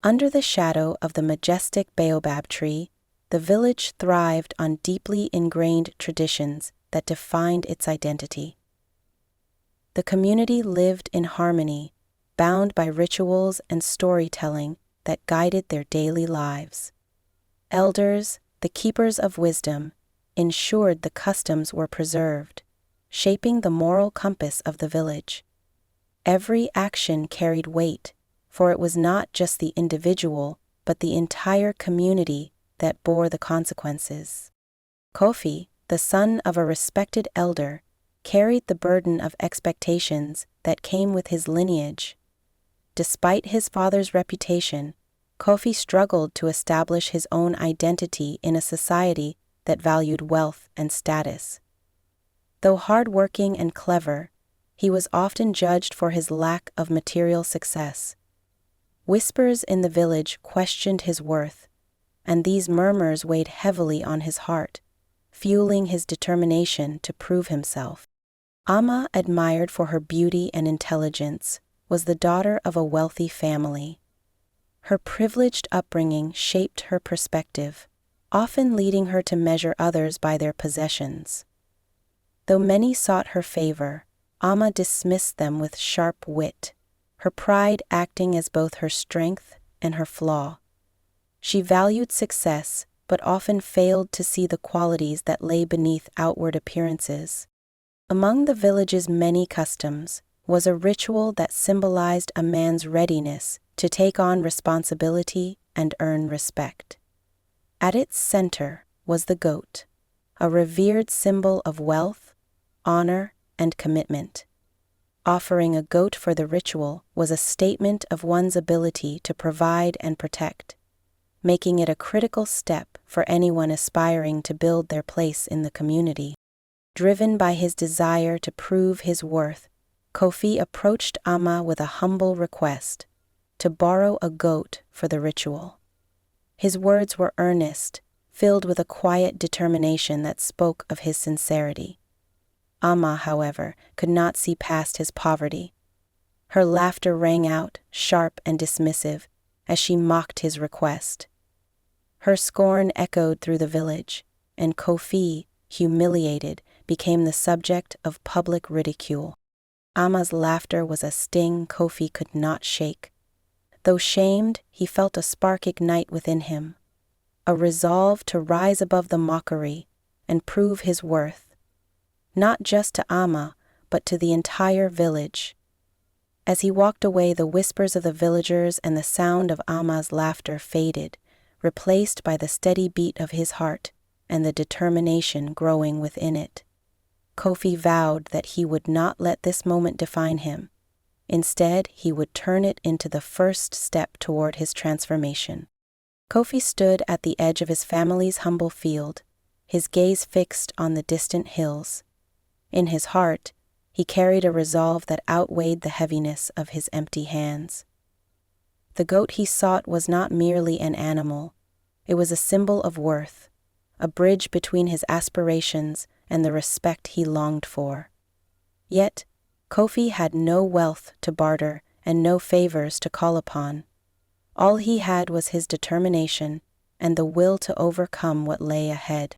Under the shadow of the majestic baobab tree, the village thrived on deeply ingrained traditions that defined its identity. The community lived in harmony, bound by rituals and storytelling that guided their daily lives. Elders, the keepers of wisdom, ensured the customs were preserved, shaping the moral compass of the village. Every action carried weight, for it was not just the individual, but the entire community that bore the consequences. Kofi, the son of a respected elder, carried the burden of expectations that came with his lineage. Despite his father's reputation, Kofi struggled to establish his own identity in a society that valued wealth and status. Though hardworking and clever, he was often judged for his lack of material success. Whispers in the village questioned his worth, and these murmurs weighed heavily on his heart, fueling his determination to prove himself. Amma, admired for her beauty and intelligence, was the daughter of a wealthy family. Her privileged upbringing shaped her perspective, often leading her to measure others by their possessions. Though many sought her favor, Amma dismissed them with sharp wit, her pride acting as both her strength and her flaw. She valued success, but often failed to see the qualities that lay beneath outward appearances. Among the village's many customs was a ritual that symbolized a man's readiness to take on responsibility and earn respect. At its center was the goat, a revered symbol of wealth, honor, and commitment. Offering a goat for the ritual was a statement of one's ability to provide and protect, making it a critical step for anyone aspiring to build their place in the community. Driven by his desire to prove his worth, Kofi approached Amma with a humble request to borrow a goat for the ritual. His words were earnest, filled with a quiet determination that spoke of his sincerity. Amma, however, could not see past his poverty. Her laughter rang out, sharp and dismissive, as she mocked his request. Her scorn echoed through the village, and Kofi, humiliated, became the subject of public ridicule. Amma's laughter was a sting Kofi could not shake. Though shamed, he felt a spark ignite within him, a resolve to rise above the mockery and prove his worth, not just to Amma, but to the entire village. As he walked away, the whispers of the villagers and the sound of Amma's laughter faded, replaced by the steady beat of his heart and the determination growing within it. Kofi vowed that he would not let this moment define him. Instead, he would turn it into the first step toward his transformation. Kofi stood at the edge of his family's humble field, his gaze fixed on the distant hills. In his heart, he carried a resolve that outweighed the heaviness of his empty hands. The goat he sought was not merely an animal. It was a symbol of worth, a bridge between his aspirations and the respect he longed for. Yet, Kofi had no wealth to barter and no favors to call upon. All he had was his determination and the will to overcome what lay ahead.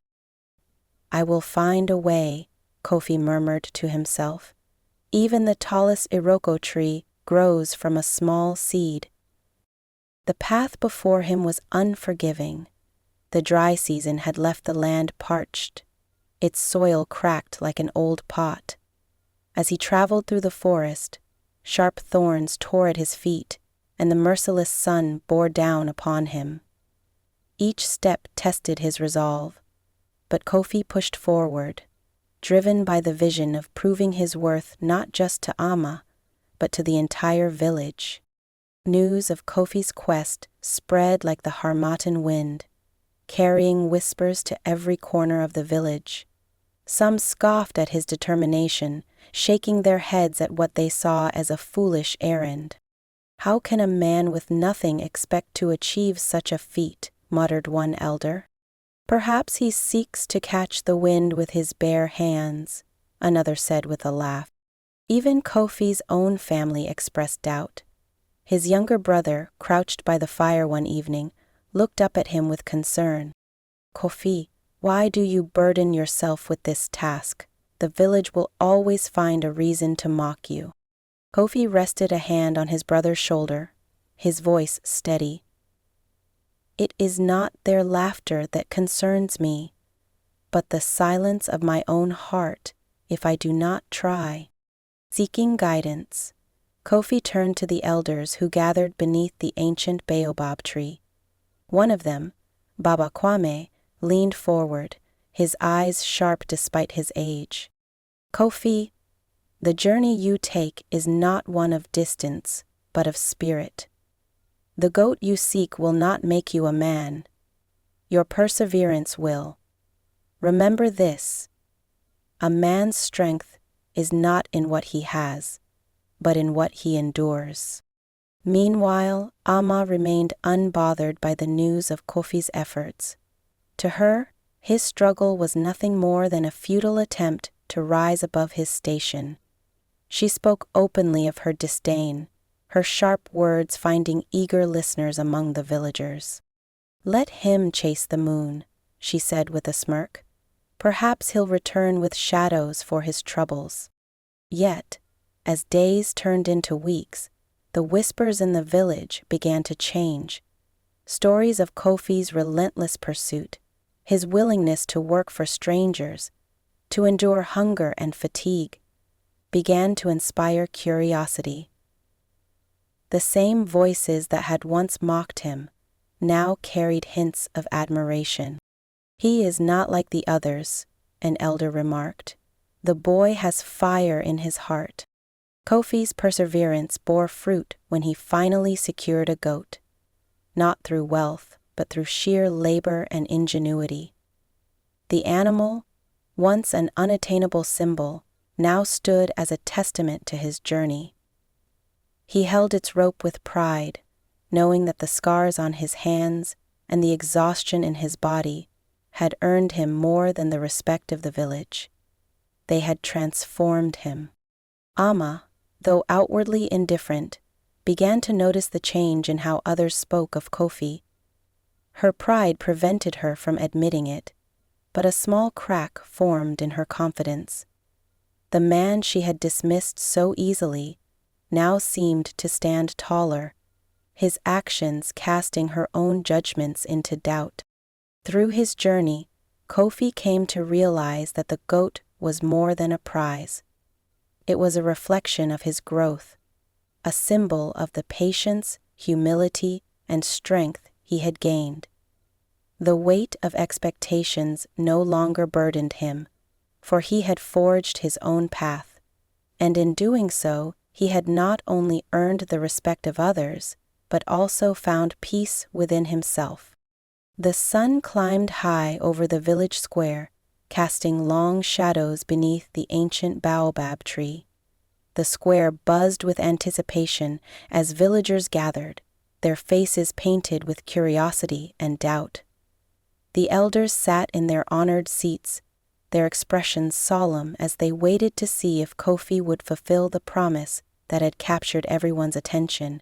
"I will find a way," Kofi murmured to himself. "Even the tallest iroko tree grows from a small seed." The path before him was unforgiving. The dry season had left the land parched, its soil cracked like an old pot. As he traveled through the forest, sharp thorns tore at his feet, and the merciless sun bore down upon him. Each step tested his resolve, but Kofi pushed forward, driven by the vision of proving his worth not just to Amma, but to the entire village. News of Kofi's quest spread like the Harmattan wind, carrying whispers to every corner of the village. Some scoffed at his determination, shaking their heads at what they saw as a foolish errand. "How can a man with nothing expect to achieve such a feat?" muttered one elder. "Perhaps he seeks to catch the wind with his bare hands," another said with a laugh. Even Kofi's own family expressed doubt. His younger brother, crouched by the fire one evening, looked up at him with concern. "Kofi, why do you burden yourself with this task? The village will always find a reason to mock you." Kofi rested a hand on his brother's shoulder, his voice steady. "It is not their laughter that concerns me, but the silence of my own heart if I do not try." Seeking guidance, Kofi turned to the elders who gathered beneath the ancient baobab tree. One of them, Baba Kwame, leaned forward, his eyes sharp despite his age. "Kofi, the journey you take is not one of distance, but of spirit. The goat you seek will not make you a man. Your perseverance will. Remember this: a man's strength is not in what he has, but in what he endures." Meanwhile, Amma remained unbothered by the news of Kofi's efforts. To her, his struggle was nothing more than a futile attempt to rise above his station. She spoke openly of her disdain, her sharp words finding eager listeners among the villagers. "Let him chase the moon," she said with a smirk. "Perhaps he'll return with shadows for his troubles." Yet, as days turned into weeks, the whispers in the village began to change. Stories of Kofi's relentless pursuit, his willingness to work for strangers, to endure hunger and fatigue, began to inspire curiosity. The same voices that had once mocked him now carried hints of admiration. "He is not like the others," an elder remarked. "The boy has fire in his heart." Kofi's perseverance bore fruit when he finally secured a goat, not through wealth, but through sheer labor and ingenuity. The animal, once an unattainable symbol, now stood as a testament to his journey. He held its rope with pride, knowing that the scars on his hands and the exhaustion in his body had earned him more than the respect of the village. They had transformed him. Amma, though outwardly indifferent, began to notice the change in how others spoke of Kofi. Her pride prevented her from admitting it, but a small crack formed in her confidence. The man she had dismissed so easily now seemed to stand taller, his actions casting her own judgments into doubt. Through his journey, Kofi came to realize that the goat was more than a prize. It was a reflection of his growth, a symbol of the patience, humility, and strength he had gained. The weight of expectations no longer burdened him, for he had forged his own path, and in doing so, he had not only earned the respect of others, but also found peace within himself. The sun climbed high over the village square, casting long shadows beneath the ancient baobab tree. The square buzzed with anticipation as villagers gathered, their faces painted with curiosity and doubt. The elders sat in their honored seats, their expressions solemn as they waited to see if Kofi would fulfill the promise that had captured everyone's attention.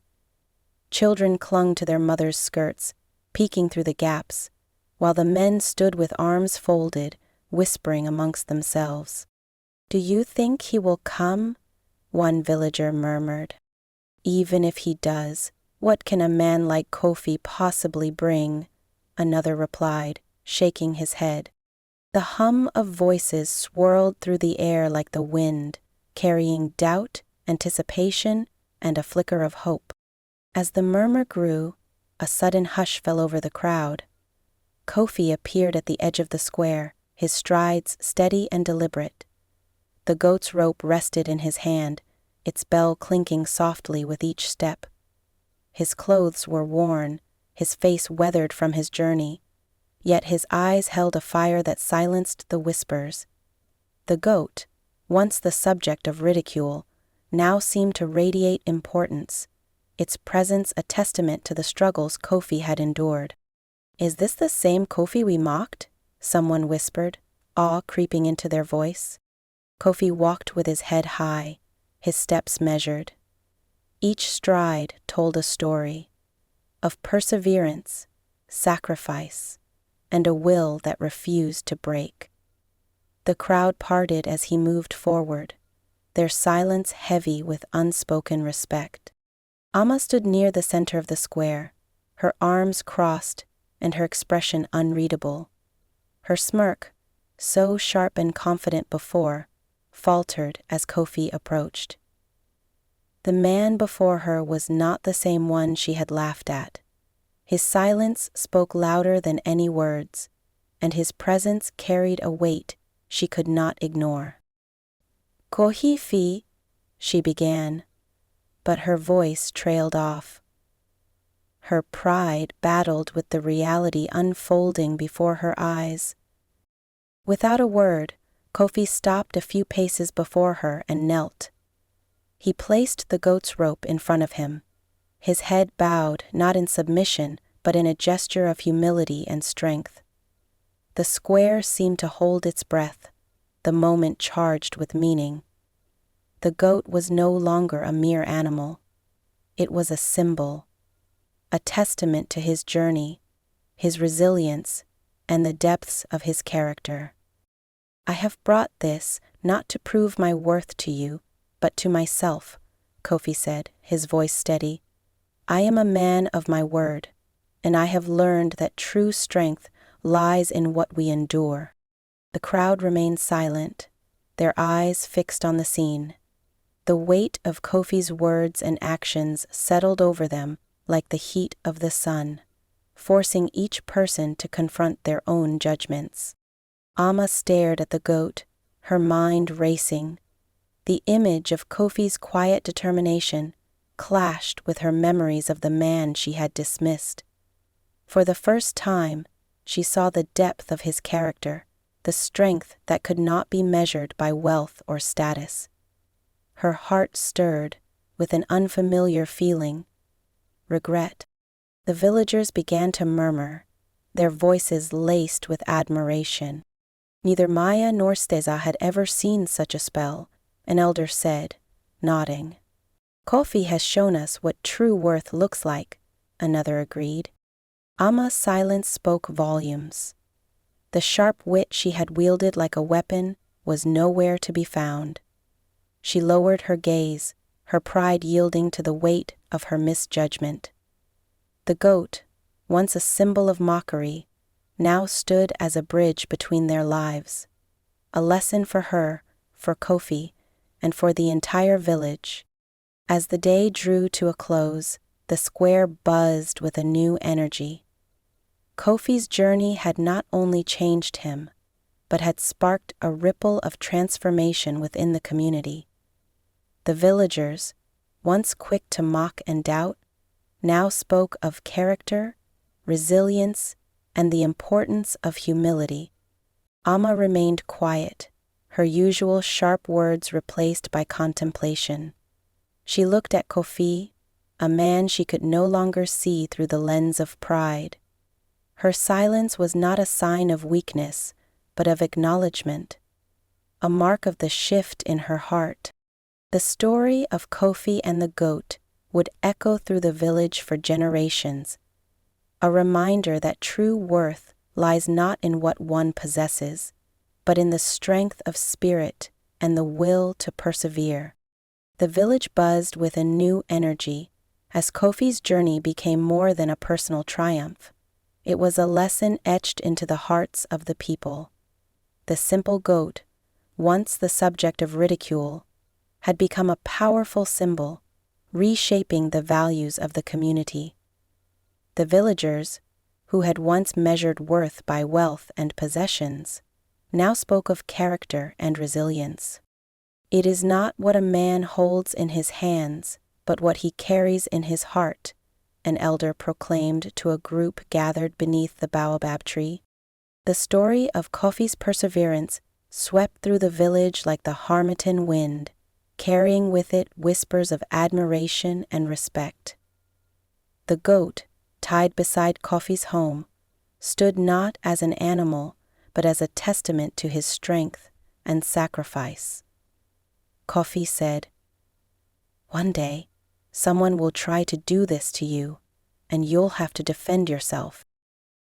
Children clung to their mothers' skirts, peeking through the gaps, while the men stood with arms folded, whispering amongst themselves. "Do you think he will come?" one villager murmured. "Even if he does, what can a man like Kofi possibly bring?" another replied, shaking his head. The hum of voices swirled through the air like the wind, carrying doubt, anticipation, and a flicker of hope. As the murmur grew, a sudden hush fell over the crowd. Kofi appeared at the edge of the square, his strides steady and deliberate. The goat's rope rested in his hand, its bell clinking softly with each step. His clothes were worn, his face weathered from his journey, yet his eyes held a fire that silenced the whispers. The goat, once the subject of ridicule, now seemed to radiate importance, its presence a testament to the struggles Kofi had endured. "Is this the same Kofi we mocked?" someone whispered, awe creeping into their voice. Kofi walked with his head high, his steps measured. Each stride told a story of perseverance, sacrifice, and a will that refused to break. The crowd parted as he moved forward, their silence heavy with unspoken respect. Amma stood near the center of the square, her arms crossed and her expression unreadable. Her smirk, so sharp and confident before, faltered as Kofi approached. The man before her was not the same one she had laughed at. His silence spoke louder than any words, and his presence carried a weight she could not ignore. "Kofi," she began, but her voice trailed off. Her pride battled with the reality unfolding before her eyes. Without a word, Kofi stopped a few paces before her and knelt. He placed the goat's rope in front of him, his head bowed not in submission but in a gesture of humility and strength. The square seemed to hold its breath, the moment charged with meaning. The goat was no longer a mere animal. It was a symbol, a testament to his journey, his resilience, and the depths of his character. "I have brought this not to prove my worth to you, but to myself," Kofi said, his voice steady. "I am a man of my word, and I have learned that true strength lies in what we endure." The crowd remained silent, their eyes fixed on the scene. The weight of Kofi's words and actions settled over them like the heat of the sun, forcing each person to confront their own judgments. Amma stared at the goat, her mind racing. The image of Kofi's quiet determination clashed with her memories of the man she had dismissed. For the first time, she saw the depth of his character, the strength that could not be measured by wealth or status. Her heart stirred with an unfamiliar feeling, regret. The villagers began to murmur, their voices laced with admiration. Neither Maya nor Steza had ever seen such a spell, an elder said, nodding. "Kofi has shown us what true worth looks like," another agreed. Amma's silence spoke volumes. The sharp wit she had wielded like a weapon was nowhere to be found. She lowered her gaze, her pride yielding to the weight of her misjudgment. The goat, once a symbol of mockery, now stood as a bridge between their lives, a lesson for her, for Kofi, and for the entire village. As the day drew to a close, the square buzzed with a new energy. Kofi's journey had not only changed him, but had sparked a ripple of transformation within the community. The villagers, once quick to mock and doubt, now spoke of character, resilience, and the importance of humility. Amma remained quiet, her usual sharp words replaced by contemplation. She looked at Kofi, a man she could no longer see through the lens of pride. Her silence was not a sign of weakness, but of acknowledgement, a mark of the shift in her heart. The story of Kofi and the goat would echo through the village for generations, a reminder that true worth lies not in what one possesses, but in the strength of spirit and the will to persevere. The village buzzed with a new energy as Kofi's journey became more than a personal triumph. It was a lesson etched into the hearts of the people. The simple goat, once the subject of ridicule, had become a powerful symbol, reshaping the values of the community. The villagers, who had once measured worth by wealth and possessions, now spoke of character and resilience. "It is not what a man holds in his hands, but what he carries in his heart," an elder proclaimed to a group gathered beneath the baobab tree. The story of Kofi's perseverance swept through the village like the harmattan wind, carrying with it whispers of admiration and respect. The goat, tied beside Kofi's home, stood not as an animal, but as a testament to his strength and sacrifice. Kofi said, "One day, someone will try to do this to you, and you'll have to defend yourself.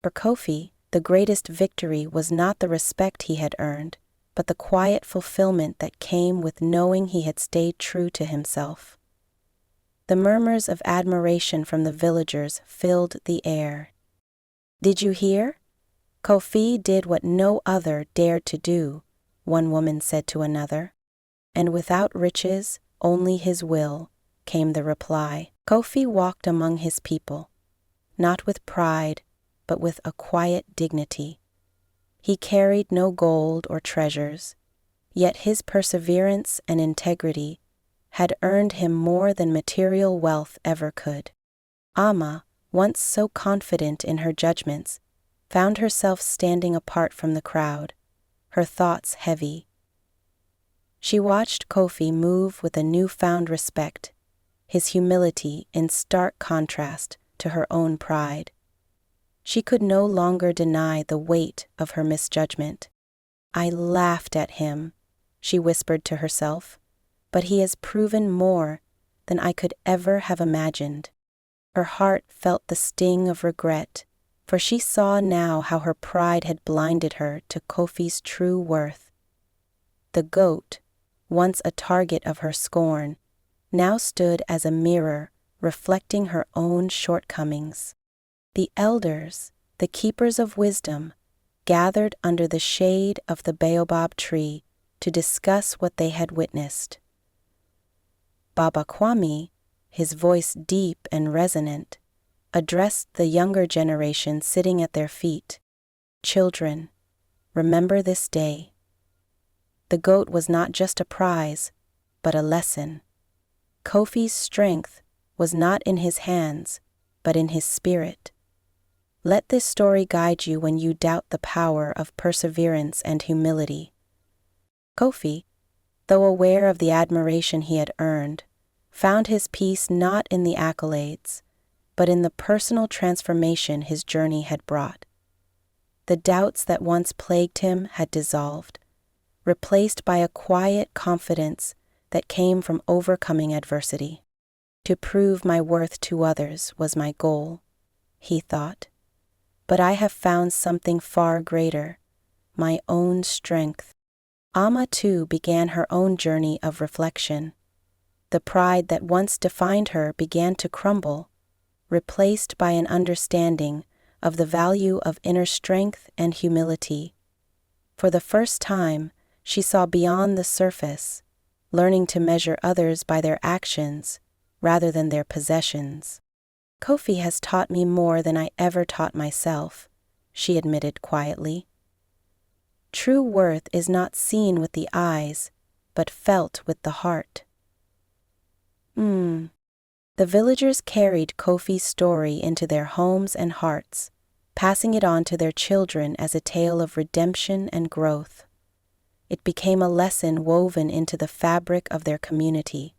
For Kofi, the greatest victory was not the respect he had earned, but the quiet fulfillment that came with knowing he had stayed true to himself. The murmurs of admiration from the villagers filled the air. "Did you hear? Kofi did what no other dared to do," one woman said to another. "And without riches, only his will," came the reply. Kofi walked among his people, not with pride, but with a quiet dignity. He carried no gold or treasures, yet his perseverance and integrity had earned him more than material wealth ever could. Amma, once so confident in her judgments, found herself standing apart from the crowd, her thoughts heavy. She watched Kofi move with a newfound respect, his humility in stark contrast to her own pride. She could no longer deny the weight of her misjudgment. "I laughed at him," she whispered to herself, "but he has proven more than I could ever have imagined." Her heart felt the sting of regret, for she saw now how her pride had blinded her to Kofi's true worth. The goat, once a target of her scorn, now stood as a mirror reflecting her own shortcomings. The elders, the keepers of wisdom, gathered under the shade of the baobab tree to discuss what they had witnessed. Baba Kwame, his voice deep and resonant, addressed the younger generation sitting at their feet. "Children, remember this day. The goat was not just a prize, but a lesson. Kofi's strength was not in his hands, but in his spirit. Let this story guide you when you doubt the power of perseverance and humility." Kofi, though aware of the admiration he had earned, found his peace not in the accolades, but in the personal transformation his journey had brought. The doubts that once plagued him had dissolved, replaced by a quiet confidence that came from overcoming adversity. "To prove my worth to others was my goal," he thought. "But I have found something far greater, my own strength." Amma too began her own journey of reflection. The pride that once defined her began to crumble, replaced by an understanding of the value of inner strength and humility. For the first time, she saw beyond the surface, learning to measure others by their actions rather than their possessions. "Kofi has taught me more than I ever taught myself," she admitted quietly. "True worth is not seen with the eyes, but felt with the heart." The villagers carried Kofi's story into their homes and hearts, passing it on to their children as a tale of redemption and growth. It became a lesson woven into the fabric of their community,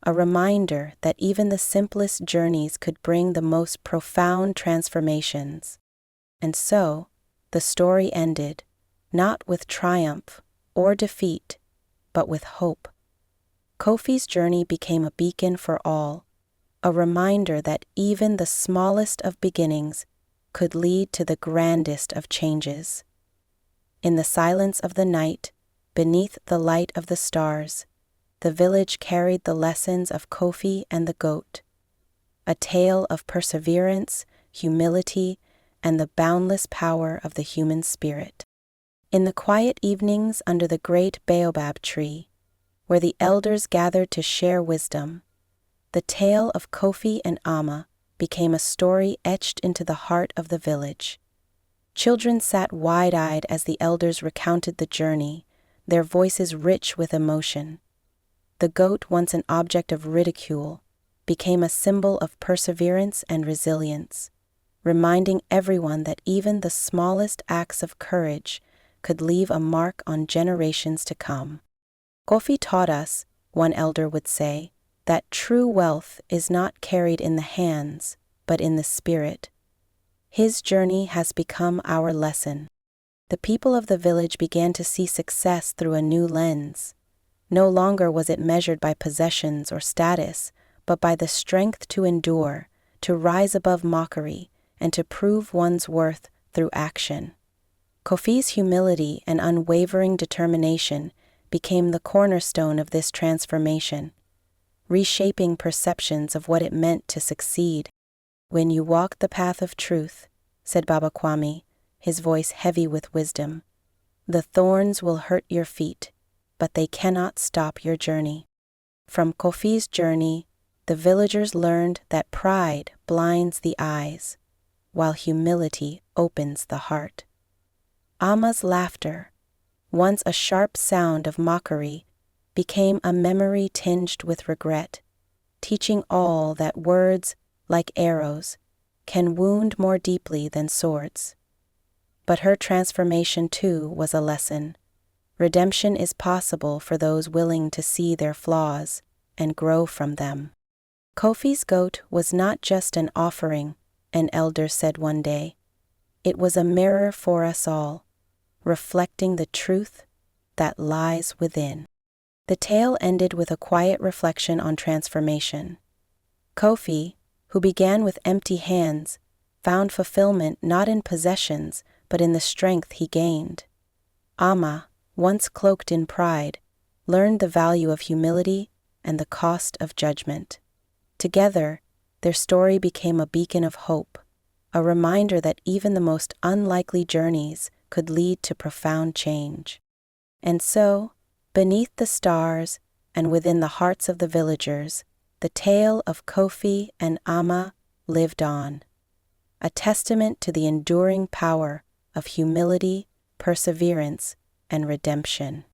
a reminder that even the simplest journeys could bring the most profound transformations. And so, the story ended, not with triumph or defeat, but with hope. Kofi's journey became a beacon for all, a reminder that even the smallest of beginnings could lead to the grandest of changes. In the silence of the night, beneath the light of the stars, the village carried the lessons of Kofi and the goat, a tale of perseverance, humility, and the boundless power of the human spirit. In the quiet evenings under the great baobab tree, where the elders gathered to share wisdom, the tale of Kofi and Amma became a story etched into the heart of the village. Children sat wide-eyed as the elders recounted the journey, their voices rich with emotion. The goat, once an object of ridicule, became a symbol of perseverance and resilience, reminding everyone that even the smallest acts of courage could leave a mark on generations to come. "Kofi taught us," one elder would say, "that true wealth is not carried in the hands, but in the spirit." His journey has become our lesson. The people of the village began to see success through a new lens. No longer was it measured by possessions or status, but by the strength to endure, to rise above mockery, and to prove one's worth through action. Kofi's humility and unwavering determination became the cornerstone of this transformation, reshaping perceptions of what it meant to succeed. "When you walk the path of truth," said Baba Kwame, his voice heavy with wisdom, "the thorns will hurt your feet, but they cannot stop your journey." From Kofi's journey, the villagers learned that pride blinds the eyes, while humility opens the heart. Ama's laughter, once a sharp sound of mockery, became a memory tinged with regret, teaching all that words, like arrows, can wound more deeply than swords. But her transformation, too, was a lesson. Redemption is possible for those willing to see their flaws and grow from them. Kofi's goat was not just an offering, an elder said one day. It was a mirror for us all, reflecting the truth that lies within. The tale ended with a quiet reflection on transformation. Kofi, who began with empty hands, found fulfillment not in possessions, but in the strength he gained. Ama, once cloaked in pride, learned the value of humility and the cost of judgment. Together, their story became a beacon of hope, a reminder that even the most unlikely journeys could lead to profound change. And so, beneath the stars and within the hearts of the villagers, the tale of Kofi and Ama lived on, a testament to the enduring power of humility, perseverance, and redemption.